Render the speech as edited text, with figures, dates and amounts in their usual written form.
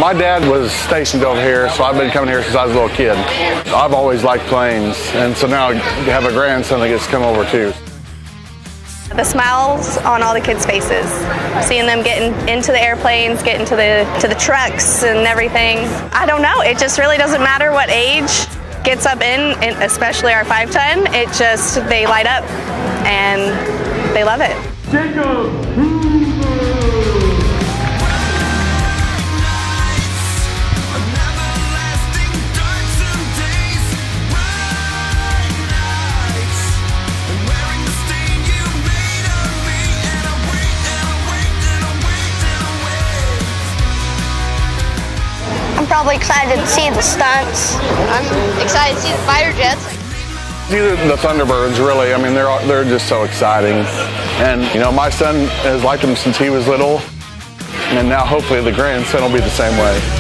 My dad was stationed over here, so I've been coming here since I was a little kid. I've always liked planes, and so now I have a grandson that gets to come over too. The smiles on all the kids' faces, seeing them getting into the airplanes, getting to the trucks and everything. I don't know, it just really doesn't matter what age gets up in especially our 5-ton, they light up and they love it. I'm probably excited to see the stunts. I'm excited to see the fighter jets. The Thunderbirds, really, I mean, they're just so exciting. And, you know, my son has liked them since he was little, and now hopefully the grandson will be the same way.